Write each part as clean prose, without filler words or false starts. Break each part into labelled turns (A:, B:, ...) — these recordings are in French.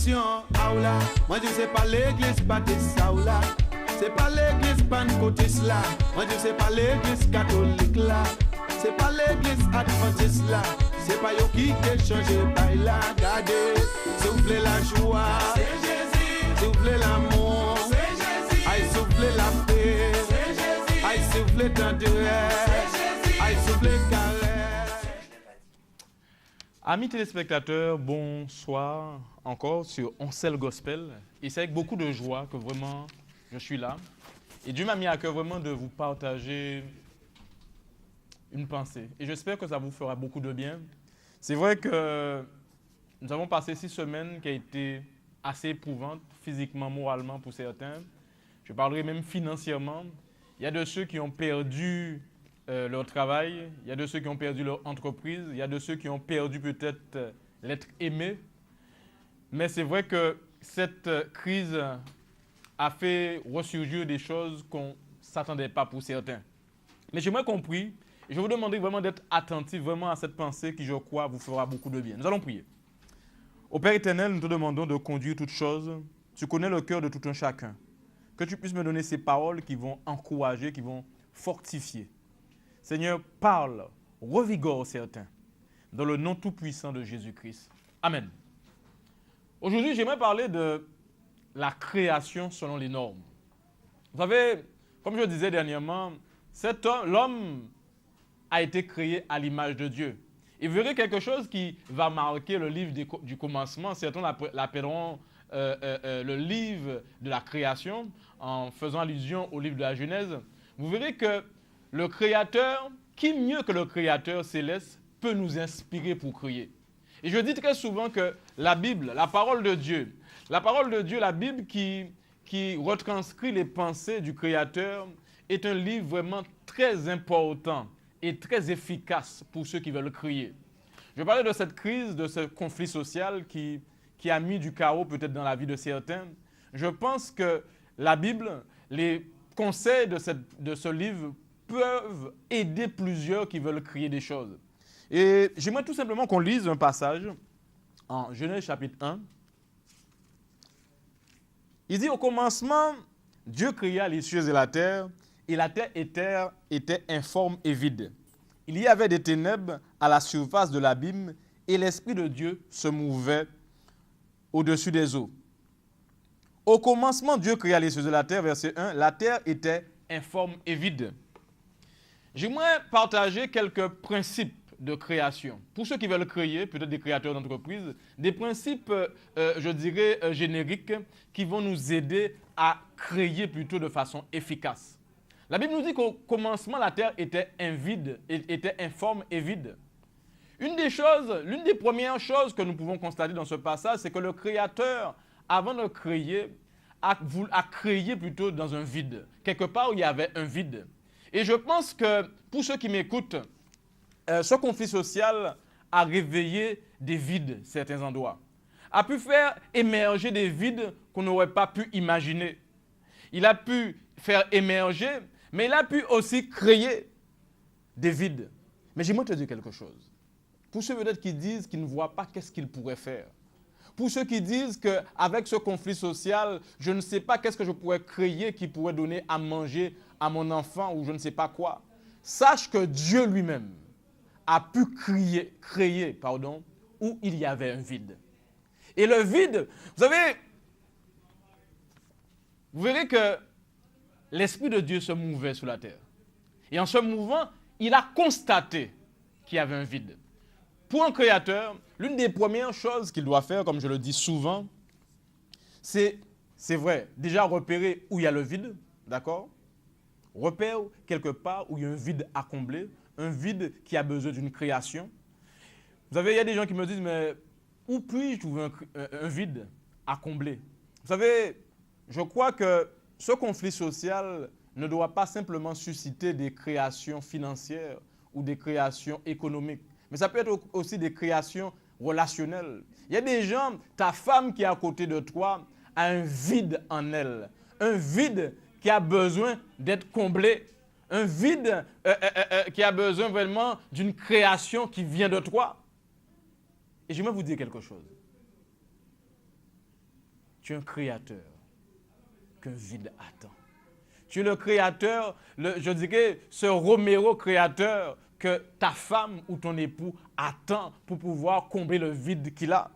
A: condition, ah là. Moi je sais pas l'église, pas de ça là. C'est pas l'église pentecôtiste là. Moi je sais pas l'église catholique là. C'est pas l'église adventiste là. C'est pas yo qui a changé par là. Regardez, s'il vous plaît la joie. C'est Jésus. S'il vous plaît l'amour. C'est Jésus. Aïe, s'il vous plaît la paix. C'est Jésus. Aïe, s'il vous plaît tendresse. C'est Jésus. Aïe, s'il vous plaît caresse.
B: Amis téléspectateurs, bonsoir encore sur On sait le gospel. Et c'est avec beaucoup de joie que vraiment je suis là. Et Dieu m'a mis à cœur vraiment de vous partager une pensée. Et j'espère que ça vous fera beaucoup de bien. C'est vrai que nous avons passé 6 semaines qui ont été assez éprouvantes, physiquement, moralement pour certains. Je parlerai même financièrement. Il y a de ceux qui ont perdu leur travail, il y a de ceux qui ont perdu leur entreprise, il y a de ceux qui ont perdu peut-être l'être aimé. Mais c'est vrai que cette crise a fait ressurgir des choses qu'on ne s'attendait pas pour certains. Mais j'aimerais qu'on prie, et je vous demanderai vraiment d'être attentifs vraiment à cette pensée qui, je crois, vous fera beaucoup de bien. Nous allons prier. Au Père éternel, nous te demandons de conduire toutes choses. Tu connais le cœur de tout un chacun. Que tu puisses me donner ces paroles qui vont encourager, qui vont fortifier. Seigneur, parle, revigore certains, dans le nom tout-puissant de Jésus-Christ. Amen. Aujourd'hui, j'aimerais parler de la création selon les normes. Vous savez, comme je disais dernièrement, l'homme a été créé à l'image de Dieu. Et vous verrez quelque chose qui va marquer le livre du commencement. Certains l'appelleront le livre de la création, en faisant allusion au livre de la Genèse. Vous verrez que le Créateur, qui mieux que le Créateur céleste, peut nous inspirer pour créer. Et je dis très souvent que la Bible, la parole de Dieu, la Bible qui retranscrit les pensées du Créateur, est un livre vraiment très important et très efficace pour ceux qui veulent créer. Je parlais de cette crise, de ce conflit social qui a mis du chaos peut-être dans la vie de certains. Je pense que la Bible, les conseils de ce livre peuvent aider plusieurs qui veulent créer des choses. Et j'aimerais tout simplement qu'on lise un passage en Genèse chapitre 1. Il dit, au commencement, Dieu créa les cieux et la terre était informe et vide. Il y avait des ténèbres à la surface de l'abîme, et l'Esprit de Dieu se mouvait au-dessus des eaux. Au commencement, Dieu créa les cieux et la terre, verset 1, la terre était informe et vide. J'aimerais partager quelques principes de création. Pour ceux qui veulent créer, peut-être des créateurs d'entreprise, des principes, je dirais, génériques qui vont nous aider à créer plutôt de façon efficace. La Bible nous dit qu'au commencement, la terre était informe et vide. L'une des premières choses que nous pouvons constater dans ce passage, c'est que le Créateur, avant de créer, a créé plutôt dans un vide. Quelque part où il y avait un vide. Et je pense que pour ceux qui m'écoutent, ce conflit social a réveillé des vides, certains endroits. A pu faire émerger des vides qu'on n'aurait pas pu imaginer. Il a pu faire émerger, mais il a pu aussi créer des vides. Mais j'aimerais te dire quelque chose. Pour ceux peut-être qui disent qu'ils ne voient pas qu'est-ce qu'ils pourraient faire. Pour ceux qui disent qu'avec ce conflit social, je ne sais pas qu'est-ce que je pourrais créer qui pourrait donner à manger à mon enfant ou je ne sais pas quoi. Sache que Dieu lui-même a pu créer où il y avait un vide. Et le vide, vous savez, vous verrez que l'Esprit de Dieu se mouvait sur la terre. Et en se mouvant, il a constaté qu'il y avait un vide. Pour un créateur, l'une des premières choses qu'il doit faire, comme je le dis souvent, c'est vrai, déjà repérer où il y a le vide, d'accord? Repère quelque part où il y a un vide à combler, un vide qui a besoin d'une création. Vous savez, il y a des gens qui me disent, mais où puis-je trouver un vide à combler? Vous savez, je crois que ce conflit social ne doit pas simplement susciter des créations financières ou des créations économiques, mais ça peut être aussi des créations relationnelles. Il y a des gens, ta femme qui est à côté de toi a un vide en elle, un vide qui a besoin d'être comblé, un vide qui a besoin vraiment d'une création qui vient de toi. Et j'aimerais vous dire quelque chose. tu es un créateur qu'un vide attend. Tu es le créateur, je dirais, ce Romero créateur que ta femme ou ton époux attend pour pouvoir combler le vide qu'il a.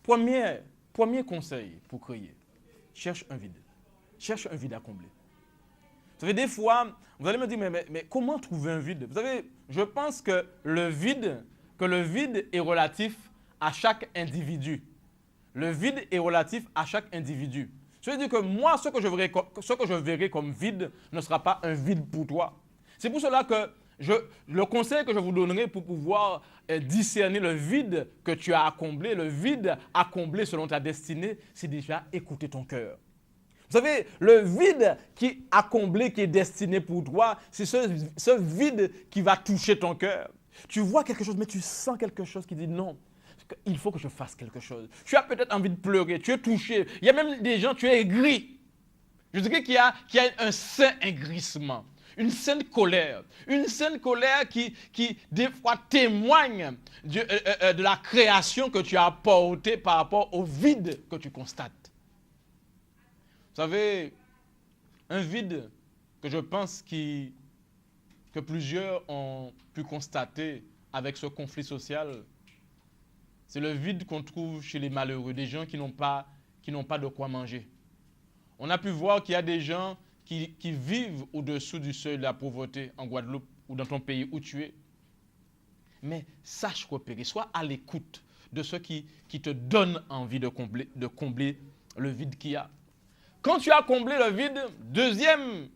B: Premier conseil pour créer, cherche un vide. Cherche un vide à combler. Vous savez, des fois, vous allez me dire, mais comment trouver un vide? Vous savez, je pense que le vide est relatif à chaque individu. Le vide est relatif à chaque individu. Ça veut dire que moi, ce que je verrai comme vide ne sera pas un vide pour toi. C'est pour cela que le conseil que je vous donnerai pour pouvoir discerner le vide que tu as à combler, le vide à combler selon ta destinée, c'est déjà écouter ton cœur. Vous savez, le vide qui a comblé, qui est destiné pour toi, c'est ce vide qui va toucher ton cœur. Tu vois quelque chose, mais tu sens quelque chose qui dit non. Il faut que je fasse quelque chose. Tu as peut-être envie de pleurer, tu es touché. Il y a même des gens, tu es aigri. Je dirais qu'il y a un saint aigrissement, une sainte colère qui des fois témoigne de la création que tu as apportée par rapport au vide que tu constates. Vous savez, un vide que je pense que plusieurs ont pu constater avec ce conflit social, c'est le vide qu'on trouve chez les malheureux, des gens qui n'ont pas de quoi manger. On a pu voir qu'il y a des gens qui vivent au-dessous du seuil de la pauvreté en Guadeloupe ou dans ton pays où tu es. Mais sache repérer, sois à l'écoute de ceux qui te donnent envie de combler le vide qu'il y a. Quand tu as comblé le vide, deuxième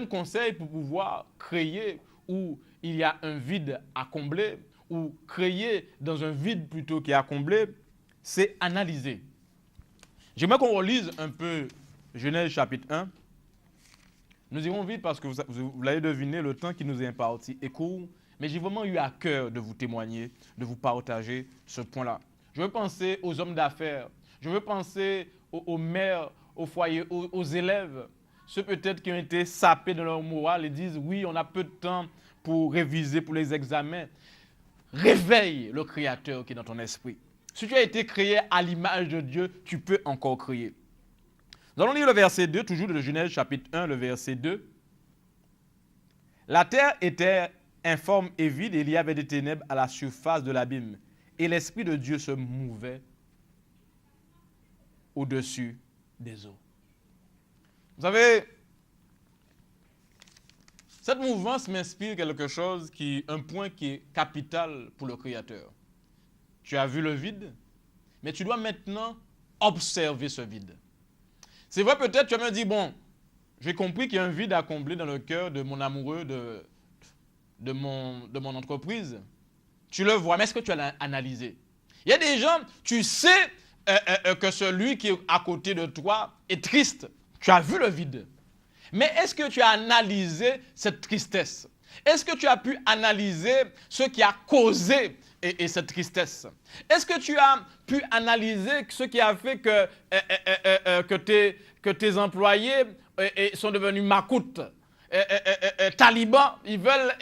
B: conseil pour pouvoir créer où il y a un vide à combler, ou créer dans un vide plutôt qu'à combler, c'est analyser. J'aimerais qu'on relise un peu Genèse chapitre 1. Nous irons vite parce que vous l'avez deviné, le temps qui nous est imparti est court, mais j'ai vraiment eu à cœur de vous témoigner, de vous partager ce point-là. Je veux penser aux hommes d'affaires, je veux penser aux mères, aux foyers, aux élèves, ceux peut-être qui ont été sapés de leur morale et disent oui, on a peu de temps pour réviser pour les examens. Réveille le Créateur qui est dans ton esprit. Si tu as été créé à l'image de Dieu, tu peux encore créer. Nous allons lire le verset 2, toujours de Genèse chapitre 1, le verset 2. La terre était informe et vide, et il y avait des ténèbres à la surface de l'abîme. Et l'Esprit de Dieu se mouvait au-dessus des eaux. Vous savez, cette mouvance m'inspire quelque chose un point qui est capital pour le Créateur. Tu as vu le vide, mais tu dois maintenant observer ce vide. C'est vrai, peut-être tu vas me dire, bon, j'ai compris qu'il y a un vide à combler dans le cœur de mon amoureux, de mon entreprise. Tu le vois, mais est-ce que tu as analysé? Il y a des gens, tu sais que celui qui est à côté de toi est triste. Tu as vu le vide. Mais est-ce que tu as analysé cette tristesse? Est-ce que tu as pu analyser ce qui a causé cette tristesse? Est-ce que tu as pu analyser ce qui a fait que tes employés sont devenus macoutes, talibans, ils veulent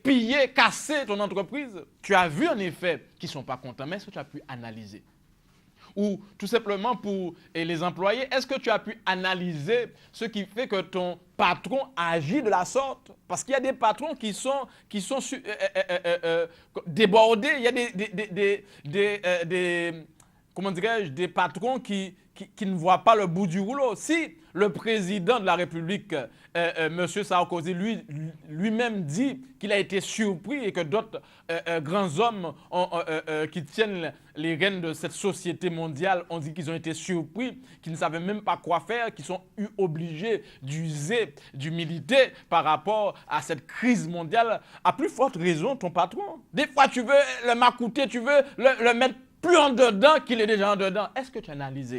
B: piller, casser ton entreprise? Tu as vu en effet qu'ils ne sont pas contents, mais est-ce que tu as pu analyser? Ou tout simplement pour les employés, est-ce que tu as pu analyser ce qui fait que ton patron agit de la sorte? Parce qu'il y a des patrons qui sont débordés, il y a des patrons qui ne voient pas le bout du rouleau. Si le président de la République, M. Sarkozy, lui-même dit qu'il a été surpris et que d'autres grands hommes qui tiennent les rênes de cette société mondiale ont dit qu'ils ont été surpris, qu'ils ne savaient même pas quoi faire, qu'ils sont obligés d'user d'humilité par rapport à cette crise mondiale, à plus forte raison ton patron. Des fois, tu veux le m'acouter, tu veux le mettre plus en dedans qu'il est déjà en dedans. Est-ce que tu as analysé?